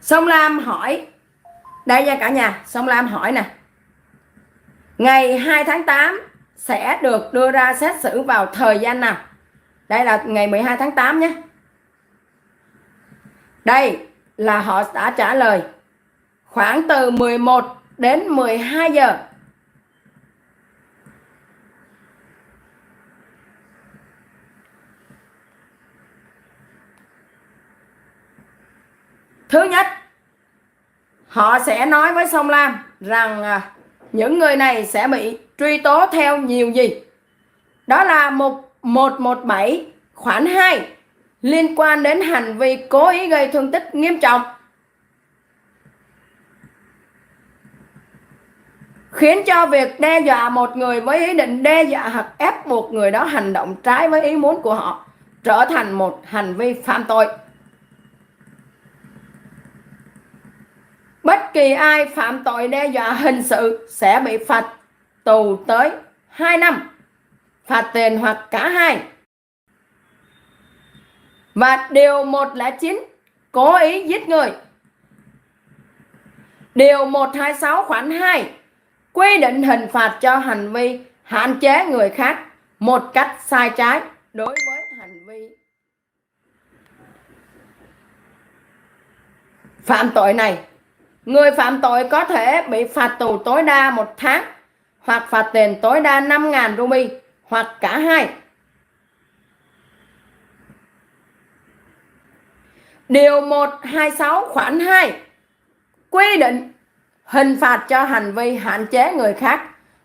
Sông Lam hỏi, đây nha cả nhà, Sông Lam hỏi nè, ngày 2 tháng 8 sẽ được đưa ra xét xử vào thời gian nào? Đây là ngày 12 tháng 8 nhé. Đây là họ đã trả lời khoảng từ 11 đến 12 giờ. Thứ nhất, họ sẽ nói với Sông Lam rằng những người này sẽ bị truy tố theo nhiều gì. Đó là 117 khoản 2 liên quan đến hành vi cố ý gây thương tích nghiêm trọng, khiến cho việc đe dọa một người với ý định đe dọa hoặc ép buộc người đó hành động trái với ý muốn của họ trở thành một hành vi phạm tội. Bất kỳ ai phạm tội đe dọa hình sự sẽ bị phạt tù tới 2 năm, phạt tiền hoặc cả hai. Và điều 109 cố ý giết người. Điều 126 khoản 2 quy định hình phạt cho hành vi hạn chế người khác một cách sai trái. Đối với hành vi phạm tội này, người phạm tội có thể bị phạt tù tối đa 1 tháng hoặc phạt tiền tối đa 5.000 ruby hoặc cả hai. Điều 126 khoản 2 quy định hình phạt cho hành vi hạn chế người khác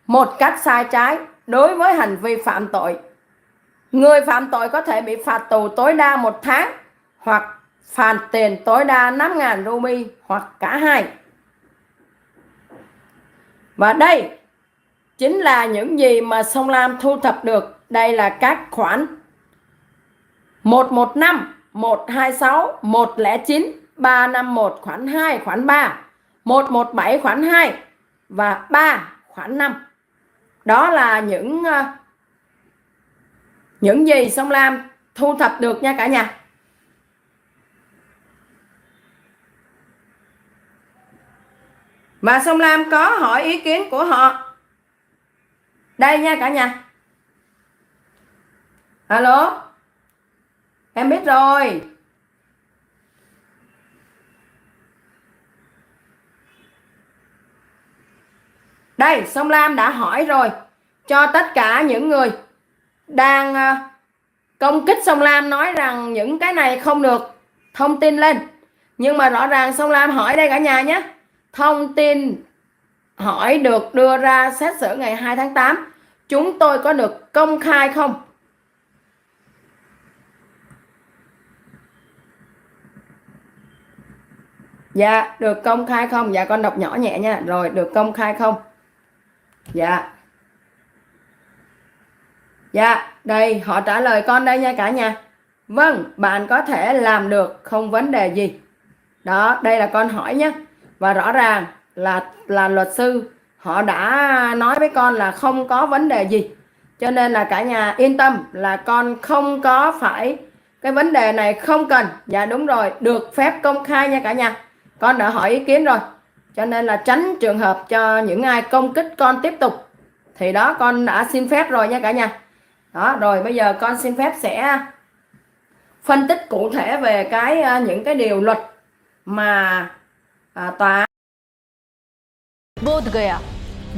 một cách sai trái. Đối với hành vi phạm tội, người phạm tội có thể bị phạt tù tối đa 1 tháng hoặc phạt tiền tối đa 5.000 ruby hoặc cả hai. Và đây chính là những gì mà Sông Lam thu thập được. Đây là các khoản 115, 126, 109, 351 khoản 2, khoản 3, 117 khoản 2 và 3 khoản 5. Đó là những gì Sông Lam thu thập được nha cả nhà. Và Sông Lam có hỏi ý kiến của họ. Đây nha cả nhà. Alo. Em biết rồi. Đây, Sông Lam đã hỏi rồi. Cho tất cả những người đang công kích Sông Lam, nói rằng những cái này không được thông tin lên. Nhưng mà rõ ràng Sông Lam hỏi đây cả nhà nhé. Thông tin hỏi được đưa ra xét xử ngày 2 tháng 8, chúng tôi có được công khai không? Dạ, được công khai không? Dạ, con đọc nhỏ nhẹ nha. Rồi, được công khai không? Dạ. Dạ, đây, họ trả lời con đây nha cả nhà. Vâng, bạn có thể làm được, không vấn đề gì. Đó, đây là con hỏi nhé. Và rõ ràng là luật sư họ đã nói với con là không có vấn đề gì. Cho nên là cả nhà yên tâm là con không có phải, cái vấn đề này không cần. Dạ đúng rồi, được phép công khai nha cả nhà. Con đã hỏi ý kiến rồi. Cho nên là tránh trường hợp cho những ai công kích con tiếp tục. Thì đó, con đã xin phép rồi nha cả nhà. Đó, rồi bây giờ con xin phép sẽ phân tích cụ thể về những cái điều luật mà tòa. बोध गया,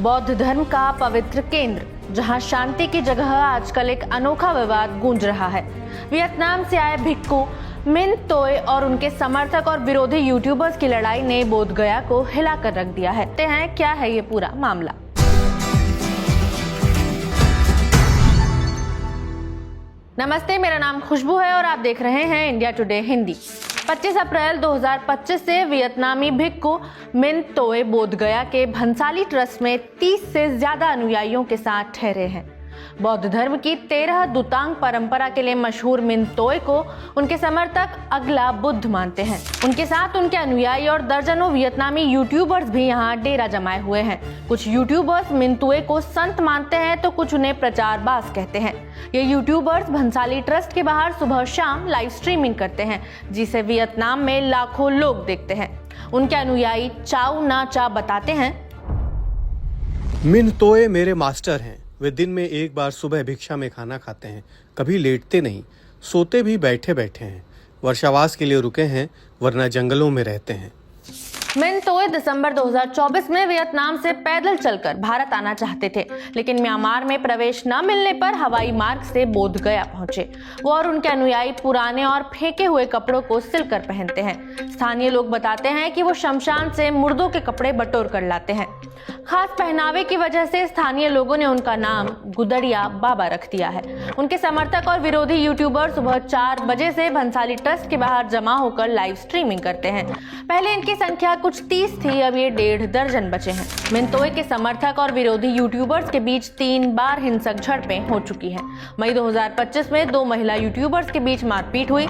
बौद्ध धर्म का पवित्र केंद्र, जहां शांति की जगह आजकल एक अनोखा विवाद गूंज रहा है। वियतनाम से आए भिक्खु मिन तोय और उनके समर्थक और विरोधी यूट्यूबर्स की लड़ाई ने बोध गया को हिलाकर रख दिया है। ते हैं क्या है ये पूरा मामला। नमस्ते, मेरा नाम खुशबू है और आप देख रहे हैं इंडिया टुडे हिंदी। 25 अप्रैल 2025 से वियतनामी भिक्खु मिन तोय बोध गया के भंसाली ट्रस्ट में 30 से ज्यादा अनुयायियों के साथ ठहरे हैं। बौद्ध धर्म की 13 दुतांग परंपरा के लिए मशहूर मिन तोय को उनके समर्थक अगला बुद्ध मानते हैं। उनके साथ उनके अनुयायी और दर्जनों वियतनामी यूट्यूबर्स भी यहाँ डेरा जमाए हुए हैं। कुछ यूट्यूबर्स मिन तोय को संत मानते हैं तो कुछ उन्हें प्रचारबाज कहते हैं। ये यूट्यूबर्स भंसाली ट्रस्ट के बाहर सुबह शाम लाइव स्ट्रीमिंग करते हैं, जिसे वियतनाम में लाखों लोग देखते हैं। उनके अनुयायी चाउ ना चा बताते हैं, मिन तोए मेरे मास्टर हैं। वे दिन में एक बार सुबह भिक्षा में खाना खाते हैं, कभी लेटते नहीं, सोते भी बैठे बैठे हैं। वर्षावास के लिए रुके हैं, वरना जंगलों में रहते हैं। मिन तोए दिसंबर 2024 में वियतनाम से पैदल चलकर भारत आना चाहते थे, लेकिन म्यांमार में प्रवेश न मिलने पर हवाई मार्ग से बोध गया पहुंचे। वो और उनके अनुयायी पुराने और फेंके हुए कपड़ों को सिलकर पहनते हैं। स्थानीय लोग बताते हैं कि वो शमशान से मुर्दों के कपड़े बटोर कर लाते हैं। खास पहनावे की वजह से स्थानीय लोगों ने उनका नाम गुदड़िया बाबा रख दिया है। उनके समर्थक और विरोधी यूट्यूबर सुबह 4 बजे से भंसाली ट्रस्ट के बाहर जमा होकर लाइव स्ट्रीमिंग करते हैं। पहले इनकी संख्या कुछ 30 थी, अब ये 1.5 दर्जन बचे हैं। मिन तोए के समर्थक और विरोधी यूट्यूबर्स के बीच 3 बार हिंसक झड़पें हो चुकी हैं। मई 2025 में 2 महिला यूट्यूबर्स के बीच मारपीट हुई,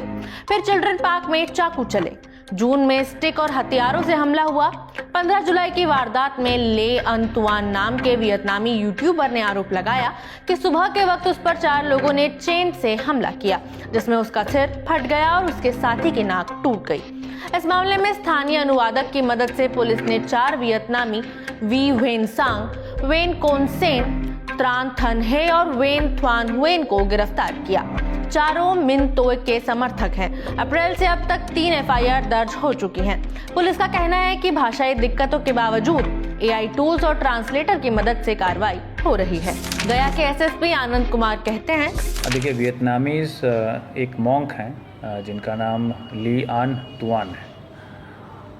फिर चिल्ड्रन पार्क में चाकू चले। जून में स्टिक और हथियारों से हमला हुआ। 15 जुलाई की वारदात में ले अन तुआन नाम के वियतनामी यूट्यूबर ने आरोप लगाया कि सुबह के वक्त उस पर 4 लोगों ने चेन से हमला किया, जिसमें उसका सिर फट गया और उसके साथी की नाक टूट गई। इस मामले में स्थानीय अनुवादक की मदद से पुलिस ने 4 वियतनामी वी वेन सांग, वेन कोन सेन, त्रान थन हे और वेन थ्वान हुएन को गिरफ्तार किया। चारों मिन तोए के समर्थक हैं। अप्रैल से अब तक 3 एफआईआर दर्ज हो चुकी हैं। पुलिस का कहना है कि भाषाई दिक्कतों के बावजूद एआई टूल्स और ट्रांसलेटर की मदद से कार्रवाई हो रही है। गया के एसएसपी आनंद कुमार कहते हैं, देखिए, वियतनामीज एक मॉन्क हैं जिनका नाम ली आन तुआन है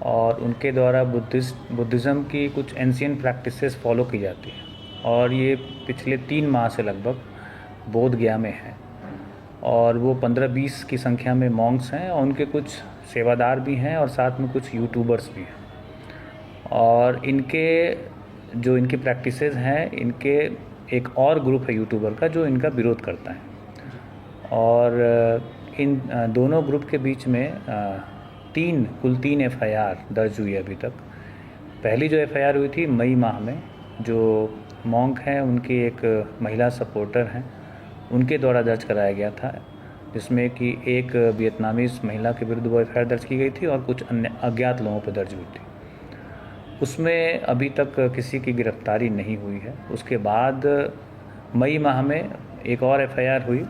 और उनके द्वारा बुद्धिज़्म की कुछ एंशिएंट प्रैक्टिसेस फॉलो की जाती हैं और ये पिछले 3 माह से लगभग बोध गया में है और वो 15-20 की संख्या में मॉन्क्स हैं और उनके कुछ सेवादार भी हैं और साथ में कुछ यूट्यूबर्स भी हैं। और इनकी प्रैक्टिसेस हैं, इनके एक और ग्रुप है यूट्यूबर का जो इनका विरोध करता है और इन दोनों ग्रुप के बीच में कुल 3 एफआईआर दर्ज हुई है अभी तक। पहली जो एफआईआर हुई थी मई माह में, जो मॉन्क हैं उनकी एक महिला सपोर्टर हैं, उनके द्वारा दर्ज कराया गया था, जिसमें कि एक वियतनामीज महिला के विरुद्ध वो एफआईआर दर्ज की गई थी और कुछ अन्य अज्ञात लोगों पर दर्ज हुई थी। उसमें अभी तक किसी की गिरफ्तारी नहीं हुई है। उसके बाद मई माह में एक और एफआईआर हुई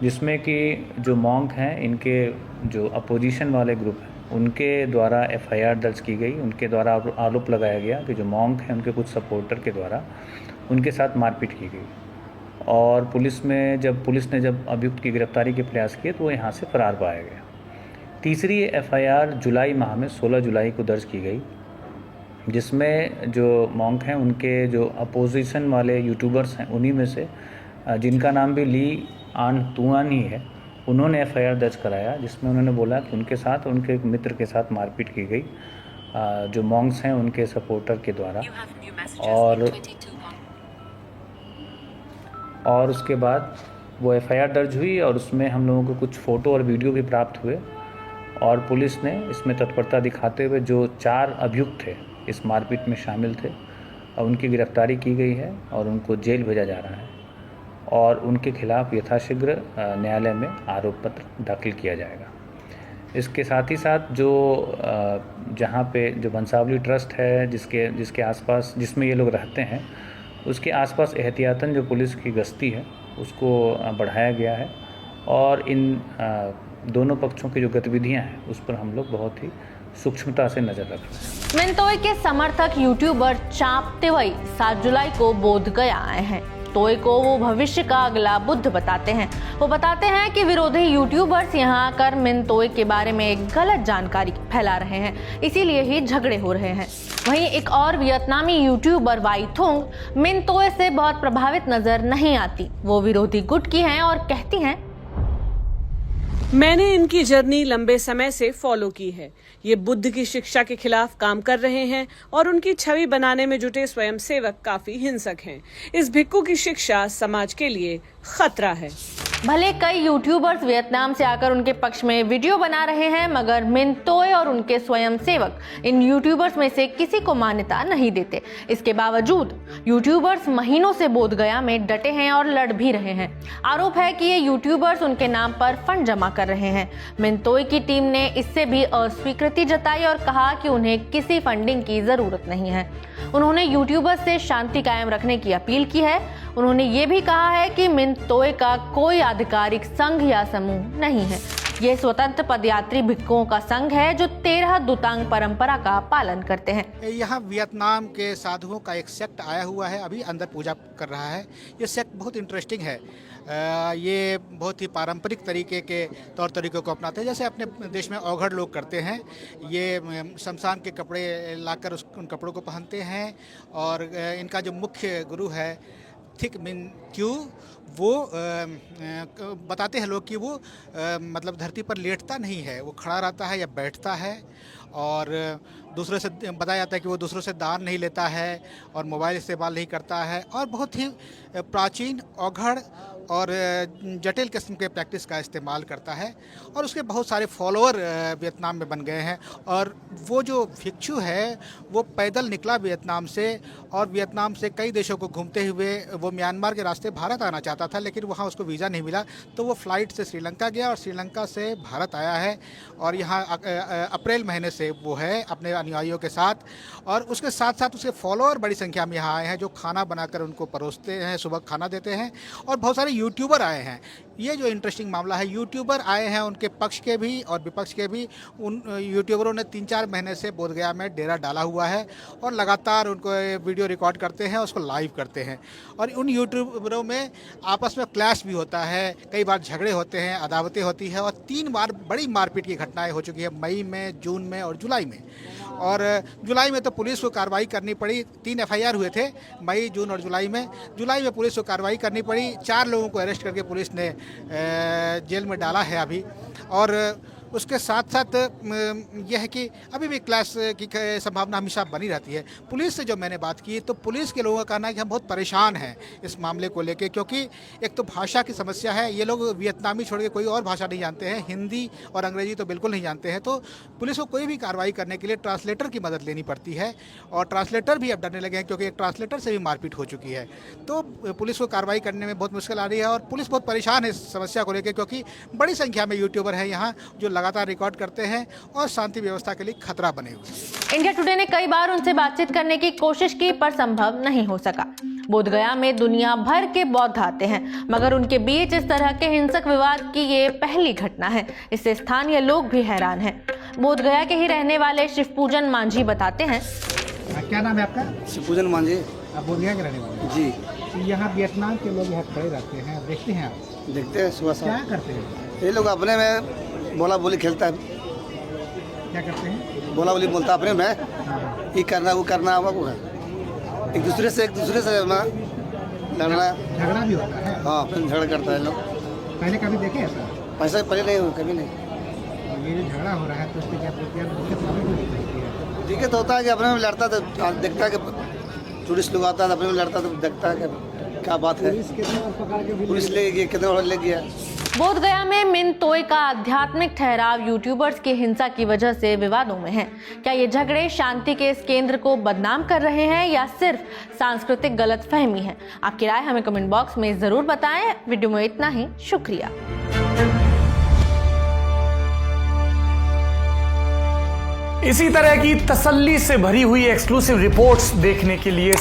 जिसमें कि जो मॉन्क हैं, इनके जो अपोजिशन वाले ग्रुप हैं, उनके द्वारा एफआईआर दर्ज की गई। उनके द्वारा आरोप लगाया गया कि जो मॉन्क हैं उनके कुछ सपोर्टर के द्वारा उनके साथ मारपीट की गई और पुलिस ने जब अभियुक्त की गिरफ्तारी के प्रयास किए तो वो यहाँ से फरार पाया गया। तीसरी एफआईआर जुलाई माह में 16 जुलाई को दर्ज की गई, जिसमें जो मॉन्क हैं उनके जो अपोजिशन वाले यूट्यूबर्स हैं, उन्हीं में से जिनका नाम भी ली आन तुआन ही है, उन्होंने एफआईआर दर्ज कराया, जिसमें उन्होंने बोला कि उनके साथ उनके एक मित्र के साथ मारपीट की गई जो मॉन्क्स हैं उनके सपोर्टर के द्वारा। और उसके बाद वो एफआईआर दर्ज हुई और उसमें हम लोगों को कुछ फ़ोटो और वीडियो भी प्राप्त हुए और पुलिस ने इसमें तत्परता दिखाते हुए जो 4 अभियुक्त थे इस मारपीट में शामिल थे, उनकी गिरफ्तारी की गई है और उनको जेल भेजा जा रहा है और उनके खिलाफ यथाशीघ्र न्यायालय में आरोप पत्र दाखिल किया जाएगा। इसके साथ ही साथ जो जहाँ पे जो भंसावली ट्रस्ट है जिसके आसपास जिसमें ये लोग रहते हैं, उसके आसपास एहतियातन जो पुलिस की गश्ती है उसको बढ़ाया गया है और इन दोनों पक्षों की जो गतिविधियां हैं उस पर हम लोग बहुत ही सूक्ष्मता से नजर रख रहे हैं। मिन तोए के समर्थक यूट्यूबर चाप तेवई 7 जुलाई को बोध गया आए हैं। तोए को वो भविष्य का अगला बुद्ध बताते हैं। वो बताते हैं कि विरोधी यूट्यूबर्स यहाँ आकर मिन तोए के बारे में एक गलत जानकारी फैला रहे हैं, इसीलिए ही झगड़े हो रहे हैं। वहीं एक और वियतनामी यूट्यूबर वाई थोंग मिन तोए से बहुत प्रभावित नजर नहीं आती। वो विरोधी गुट की हैं और कहती हैं, मैंने इनकी जर्नी लंबे समय से फॉलो की है। ये बुद्ध की शिक्षा के खिलाफ काम कर रहे हैं और उनकी छवि बनाने में जुटे स्वयंसेवक काफी हिंसक हैं। इस भिक्खु की शिक्षा समाज के लिए खतरा है। भले कई यूट्यूबर्स वियतनाम से आकर उनके पक्ष में वीडियो बना रहे हैं, मगर मिन तोए और उनके स्वयंसेवक इन यूट्यूबर्स में से किसी को मान्यता नहीं देते। इसके बावजूद यूट्यूबर्स महीनों से बोध गया में डटे हैं और लड़ भी रहे हैं। आरोप है कि ये यूट्यूबर्स उनके नाम पर फंड जमा कर कर रहे हैं। मिन तोय की टीम ने इससे भी अस्वीकृति जताई और कहा कि उन्हें किसी फंडिंग की जरूरत नहीं है। उन्होंने यूट्यूबर्स से शांति कायम रखने की अपील की है। उन्होंने ये भी कहा है कि मिन तोय का कोई आधिकारिक संघ या समूह नहीं है। ये स्वतंत्र पदयात्री भिक्षुओं का संघ है जो 13 दुतांग परंपरा का पालन करते हैं। यहाँ वियतनाम के साधुओं का एक सेक्ट आया हुआ है, अभी अंदर पूजा कर रहा है। ये सेक्ट बहुत इंटरेस्टिंग है। ये बहुत ही पारंपरिक तरीके के तौर तरीकों को अपनाते हैं, जैसे अपने देश में औघड़ लोग करते हैं। ये शमशान के कपड़े लाकर उन कपड़ों को पहनते हैं और इनका जो मुख्य गुरु है थिक मिन क्यू, वो बताते हैं लोग कि वो मतलब धरती पर लेटता नहीं है, वो खड़ा रहता है या बैठता है। और दूसरों से बताया जाता है कि वो दूसरों से दान नहीं लेता है और मोबाइल इस्तेमाल नहीं करता है और बहुत ही प्राचीन औघड़ और जटिल किस्म के प्रैक्टिस का इस्तेमाल करता है। और उसके बहुत सारे फॉलोअर वियतनाम में बन गए हैं। और वो जो भिक्षु है वो पैदल निकला वियतनाम से और वियतनाम से कई देशों को घूमते हुए वो म्यांमार के रास्ते भारत आना चाहता था, लेकिन वहाँ उसको वीज़ा नहीं मिला, तो वो फ़्लाइट से श्रीलंका गया और श्रीलंका से भारत आया है। और यहाँ अप्रैल महीने से वो है अपने अनुयायियों के साथ। और उसके साथ साथ उसके फॉलोअर बड़ी संख्या में यहाँ आए हैं जो खाना बनाकर उनको परोसते हैं, सुबह खाना देते हैं। और बहुत सारे यूट्यूबर आए हैं। ये जो इंटरेस्टिंग मामला है, यूट्यूबर आए हैं, उनके पक्ष के भी और विपक्ष के भी। उन यूट्यूबरों ने 3-4 महीने से बोधगया में डेरा डाला हुआ है और लगातार उनको वीडियो रिकॉर्ड करते हैं, उसको लाइव करते हैं। और उन यूट्यूबरों में आपस में क्लैश भी होता है, कई बार झगड़े होते हैं, अदावतें होती है। और 3 बार बड़ी मारपीट की घटनाएं हो चुकी है, मई में, जून में और जुलाई में। और जुलाई में तो पुलिस को कार्रवाई करनी पड़ी। 3 FIR हुए थे मई, जून और जुलाई में। जुलाई में पुलिस को कार्रवाई करनी पड़ी। 4 लोगों को अरेस्ट करके पुलिस ने जेल में डाला है अभी। और उसके साथ साथ यह है कि अभी भी क्लैश की संभावना हमेशा बनी रहती है। पुलिस से जो मैंने बात की तो पुलिस के लोगों का कहना है कि हम बहुत परेशान हैं इस मामले को लेके, क्योंकि एक तो भाषा की समस्या है। ये लोग वियतनामी छोड़ के कोई और भाषा नहीं जानते हैं, हिंदी और अंग्रेजी तो बिल्कुल नहीं जानते हैं। तो पुलिस को कोई भी कार्रवाई करने के लिए ट्रांसलेटर की मदद लेनी पड़ती है और ट्रांसलेटर भी अब डरने लगे हैं, क्योंकि एक ट्रांसलेटर से भी मारपीट हो चुकी है। तो पुलिस को कार्रवाई करने में बहुत मुश्किल आ रही है और पुलिस बहुत परेशान है इस समस्या को लेकर, क्योंकि बड़ी संख्या में यूट्यूबर हैं यहाँ जो लगातार रिकॉर्ड करते हैं और शांति व्यवस्था के लिए खतरा बने हुए हैं। इंडिया टुडे ने कई बार उनसे बातचीत करने की कोशिश की पर संभव नहीं हो सका। बोधगया में दुनिया भर के बौद्ध आते हैं, मगर उनके बीच इस तरह के हिंसक विवाद की ये पहली घटना है। इससे स्थानीय लोग भी हैरान हैं। बोधगया के ही रहने वाले शिवपूजन मांझी बताते हैं। क्या नाम है आपका? शिवपूजन मांझी। आप बोधगया के रहने वाले? जी। यहाँ वियतनाम के लोग यहाँ खड़े रहते हैं, देखते हैं आप? देखते हैं सुबह क्या शाम। करते हैं? ये लोग अपने में बोला बोली खेलता है। क्या करते हैं? बोला बोली बोलता अपने में, ये करना वो करना, वो है एक दूसरे से लड़ना। झगड़ा भी होता है? हाँ, अपने झगड़ा करता है लोग। पहले कभी देखे ऐसा? पैसा पहले नहीं हुआ, कभी नहीं। ये जो झगड़ा हो रहा है तो उससे क्या दिक्कत दिक्कत होता है कि अपने में लड़ता तो देखता है कि टूरिस्ट लोग आता है अपने में लड़ता तो देखता है कि क्या बात है। पुलिस ले गई, कितने और ले गया। बोधगया में मिन तोय का आध्यात्मिक ठहराव यूट्यूबर्स की हिंसा की वजह से विवादों में है। क्या ये झगड़े शांति के इस केंद्र को बदनाम कर रहे हैं या सिर्फ सांस्कृतिक गलतफहमी है? आपकी राय हमें कमेंट बॉक्स में जरूर बताएं। वीडियो में इतना ही, शुक्रिया। इसी तरह की तसल्ली से भरी हुई एक्सक्लूसिव रिपोर्ट्स देखने के लिए